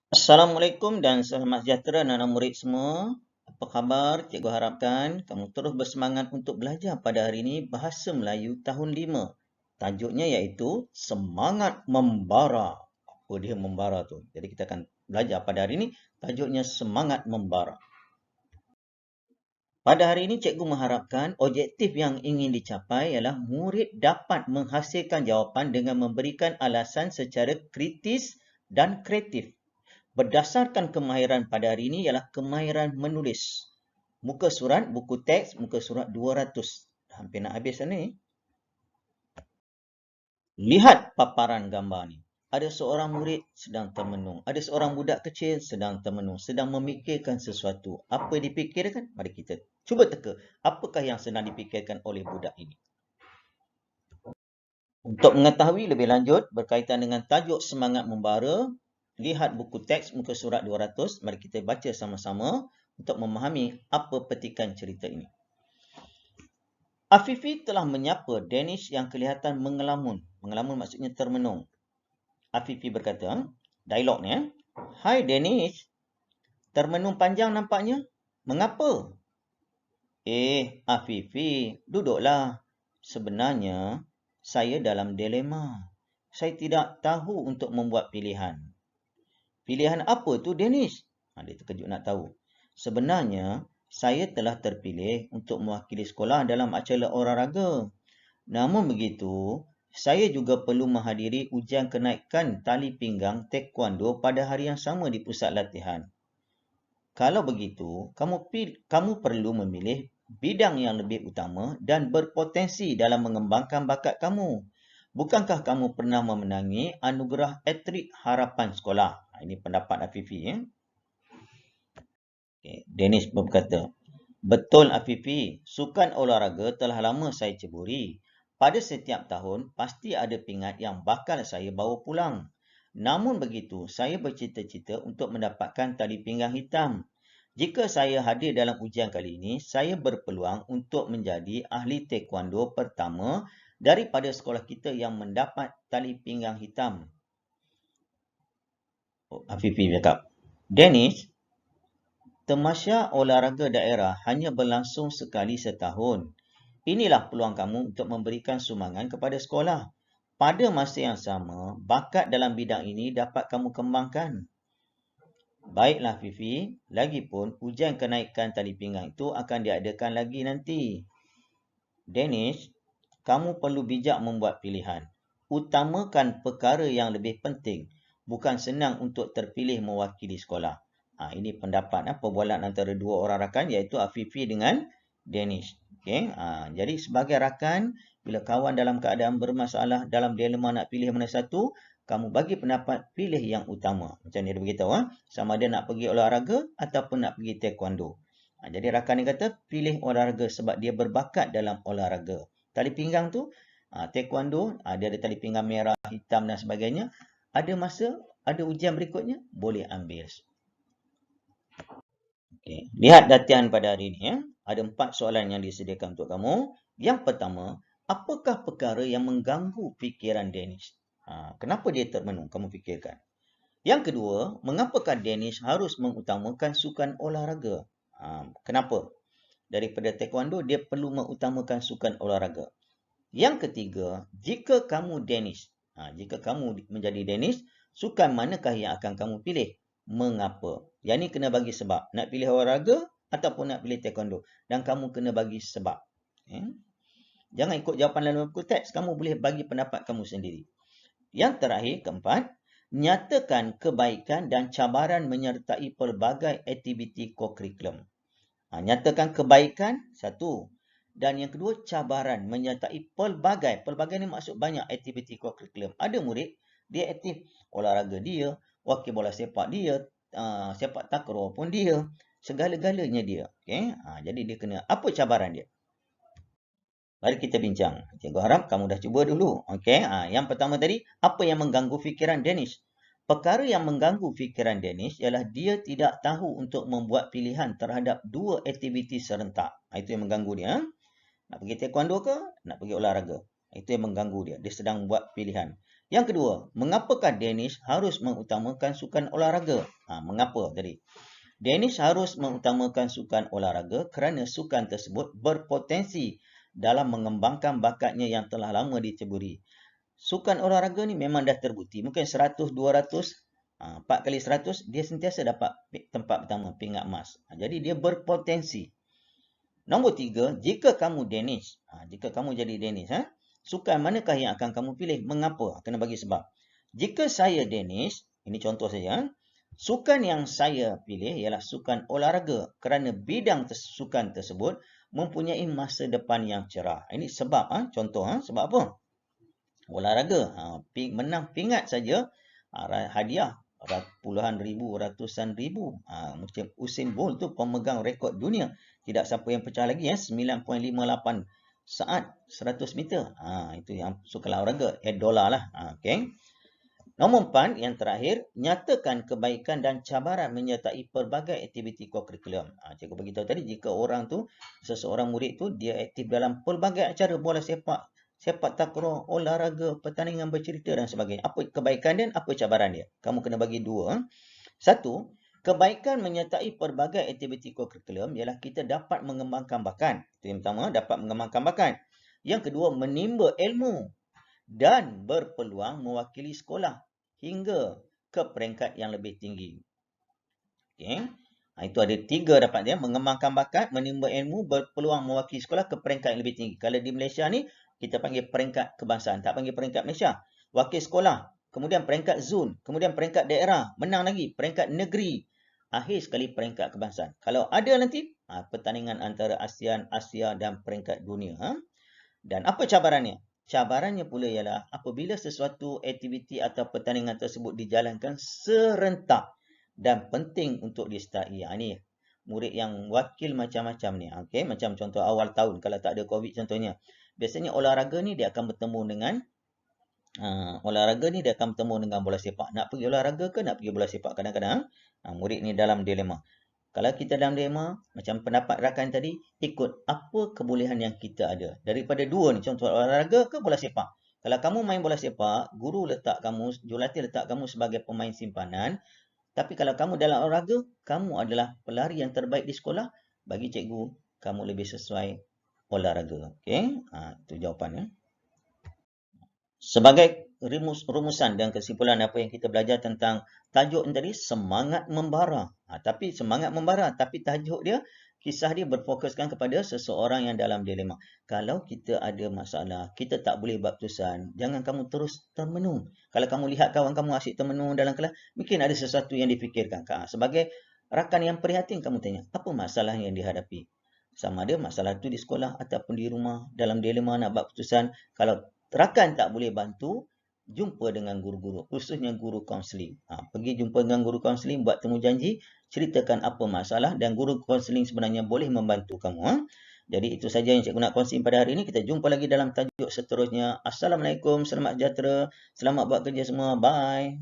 Assalamualaikum dan selamat sejahtera anak-anak murid semua. Apa khabar? Cikgu harapkan kamu terus bersemangat untuk belajar pada hari ini Bahasa Melayu tahun 5. Tajuknya iaitu Semangat Membara. Apa dia membara tu? Jadi kita akan belajar pada hari ini tajuknya Semangat Membara. Pada hari ini cikgu mengharapkan objektif yang ingin dicapai ialah murid dapat menghasilkan jawapan dengan memberikan alasan secara kritis dan kreatif. Berdasarkan kemahiran pada hari ini ialah kemahiran menulis. Muka surat, buku teks, muka surat 200. Hampir nak habis ni. Lihat paparan gambar ni. Ada seorang murid sedang termenung. Ada seorang budak kecil sedang termenung. Sedang memikirkan sesuatu. Apa dipikirkan? Mari kita cuba teka. Apakah yang sedang dipikirkan oleh budak ini? Untuk mengetahui lebih lanjut berkaitan dengan tajuk semangat membara, lihat buku teks muka surat 200. Mari kita baca sama-sama untuk memahami apa petikan cerita ini. Afifi telah menyapa Danish yang kelihatan mengelamun. Mengelamun maksudnya termenung. Afifi berkata, dialognya, "Hai Danish, termenung panjang nampaknya. Mengapa?" Afifi, duduklah. Sebenarnya, saya dalam dilema. Saya tidak tahu untuk membuat pilihan. Pilihan apa tu, Danish? Dia terkejut nak tahu. Sebenarnya, saya telah terpilih untuk mewakili sekolah dalam acara olahraga. Namun begitu, saya juga perlu menghadiri ujian kenaikan tali pinggang taekwondo pada hari yang sama di pusat latihan. Kalau begitu, kamu perlu memilih bidang yang lebih utama dan berpotensi dalam mengembangkan bakat kamu. Bukankah kamu pernah memenangi anugerah atlet harapan sekolah? Ini pendapat Afifi. Danish berkata, "Betul Afifi, sukan olahraga telah lama saya ceburi. Pada setiap tahun, pasti ada pingat yang bakal saya bawa pulang. Namun begitu, saya bercita-cita untuk mendapatkan tali pinggang hitam. Jika saya hadir dalam ujian kali ini, saya berpeluang untuk menjadi ahli taekwondo pertama daripada sekolah kita yang mendapat tali pinggang hitam." Afifi cakap, "Danish, tamasya olahraga daerah hanya berlangsung sekali setahun. Inilah peluang kamu untuk memberikan sumbangan kepada sekolah. Pada masa yang sama, bakat dalam bidang ini dapat kamu kembangkan." "Baiklah Fifi, lagipun ujian kenaikan tali pinggang itu akan diadakan lagi nanti." "Danish, kamu perlu bijak membuat pilihan. Utamakan perkara yang lebih penting. Bukan senang untuk terpilih mewakili sekolah." Ini pendapat perbualan antara dua orang rakan iaitu Afifi dengan Danish. Jadi sebagai rakan, bila kawan dalam keadaan bermasalah, dalam dilema nak pilih mana satu, kamu bagi pendapat pilih yang utama. Macam ni dia beritahu. Sama ada nak pergi olahraga ataupun nak pergi taekwondo. Jadi rakan ni kata pilih olahraga sebab dia berbakat dalam olahraga. Tali pinggang tu, taekwondo, dia ada tali pinggang merah, hitam dan sebagainya. Ada masa, ada ujian berikutnya, boleh ambil. Lihat latihan pada hari ini. Ada 4 soalan yang disediakan untuk kamu. Yang pertama, apakah perkara yang mengganggu fikiran Danish? Kenapa dia termenung? Kamu fikirkan. Yang kedua, mengapakah Danish harus mengutamakan sukan olahraga? Kenapa? Daripada taekwondo, dia perlu mengutamakan sukan olahraga. Yang ketiga, jika kamu Danish, jika kamu menjadi Danish, sukan manakah yang akan kamu pilih? Mengapa? Yang ni kena bagi sebab. Nak pilih olahraga ataupun nak pilih taekwondo. Dan kamu kena bagi sebab. Jangan ikut jawapan dalam buku teks. Kamu boleh bagi pendapat kamu sendiri. Yang terakhir, keempat, nyatakan kebaikan dan cabaran menyertai pelbagai aktiviti kokurikulum. Nyatakan kebaikan, satu. Dan yang kedua, cabaran menyertai pelbagai. Pelbagai ni maksud banyak aktiviti kokurikulum. Ada murid, dia aktif olahraga dia, wakil bola sepak dia, sepak takraw pun dia. Segala-galanya dia. Jadi dia kena, apa cabaran dia? Mari kita bincang. Cikgu harap kamu dah cuba dulu. Yang pertama tadi, apa yang mengganggu fikiran Danish? Perkara yang mengganggu fikiran Danish ialah dia tidak tahu untuk membuat pilihan terhadap dua aktiviti serentak. Itu yang mengganggu dia. Nak pergi taekwondo ke? Nak pergi olahraga? Itu yang mengganggu dia. Dia sedang buat pilihan. Yang kedua, mengapakah Danish harus mengutamakan sukan olahraga? Mengapa tadi? Danish harus mengutamakan sukan olahraga kerana sukan tersebut berpotensi dalam mengembangkan bakatnya yang telah lama diceburi. Sukan olahraga ni memang dah terbukti. Mungkin 100, 200, 4 kali 100, dia sentiasa dapat tempat pertama, pingat emas. Jadi dia berpotensi. Nombor 3, jika kamu Danish, jika kamu jadi Danish, sukan manakah yang akan kamu pilih? Mengapa? Kena bagi sebab. Jika saya Danish, ini contoh saja, sukan yang saya pilih ialah sukan olahraga kerana bidang sukan tersebut mempunyai masa depan yang cerah. Ini sebab, contoh, sebab apa? Olahraga, menang pingat saja, hadiah puluhan ribu, ratusan ribu. Macam Usain Bolt tu pemegang rekod dunia. Tidak siapa yang pecah lagi, 9.58 saat 100 meter. Itu yang sukan olahraga, $8 lah. Okay. Nombor 4, yang terakhir, nyatakan kebaikan dan cabaran menyertai pelbagai aktiviti kokurikulum. Cikgu beritahu tadi, jika orang tu, seseorang murid tu, dia aktif dalam pelbagai acara bola sepak, sepak takraw, olahraga, pertandingan bercerita dan sebagainya. Apa kebaikan dia, apa cabaran dia? Kamu kena bagi dua. Satu, kebaikan menyertai pelbagai aktiviti kokurikulum ialah kita dapat mengembangkan bakat. Itu yang pertama, dapat mengembangkan bakat. Yang kedua, menimba ilmu dan berpeluang mewakili sekolah hingga ke peringkat yang lebih tinggi. Okay. Itu ada 3 dapat dia, mengembangkan bakat, menimba ilmu, berpeluang mewakili sekolah ke peringkat yang lebih tinggi. Kalau di Malaysia ni, kita panggil peringkat kebangsaan, tak panggil peringkat Malaysia. Wakil sekolah, kemudian peringkat zon, kemudian peringkat daerah, menang lagi, peringkat negeri, akhir sekali peringkat kebangsaan. Kalau ada nanti, pertandingan antara ASEAN, Asia dan peringkat dunia. Dan apa cabarannya? Cabarannya pula ialah apabila sesuatu aktiviti atau pertandingan tersebut dijalankan serentak dan penting untuk disertai. Ini murid yang wakil macam-macam ni. Okay? Macam contoh awal tahun kalau tak ada COVID contohnya. Biasanya olahraga ni dia akan bertemu dengan bola sepak. Nak pergi olahraga ke nak pergi bola sepak? Kadang-kadang murid ni dalam dilema. Kalau kita dalam dilema, macam pendapat rakan tadi, ikut apa kebolehan yang kita ada. Daripada dua ni, contoh olahraga ke bola sepak. Kalau kamu main bola sepak, jurulatih letak kamu sebagai pemain simpanan. Tapi kalau kamu dalam olahraga, kamu adalah pelari yang terbaik di sekolah. Bagi cikgu, kamu lebih sesuai olahraga. Okay? Itu jawapannya. Sebagai rumusan dan kesimpulan apa yang kita belajar tentang tajuk tadi, semangat membara. Tapi semangat membara, tapi tajuk dia, kisah dia berfokuskan kepada seseorang yang dalam dilema. Kalau kita ada masalah, kita tak boleh buat keputusan, jangan kamu terus termenung. Kalau kamu lihat kawan kamu asyik termenung dalam kelas, mungkin ada sesuatu yang difikirkan. Sebagai rakan yang prihatin, kamu tanya, apa masalah yang dihadapi? Sama ada masalah itu di sekolah ataupun di rumah, dalam dilema nak buat keputusan. Kalau rakan tak boleh bantu, jumpa dengan guru-guru, khususnya guru kaunseling. Pergi jumpa dengan guru kaunseling, buat temu janji, ceritakan apa masalah dan guru kaunseling sebenarnya boleh membantu kamu. Jadi itu saja yang cikgu nak kongsi pada hari ini. Kita jumpa lagi dalam tajuk seterusnya. Assalamualaikum, selamat sejahtera, selamat buat kerja semua. Bye.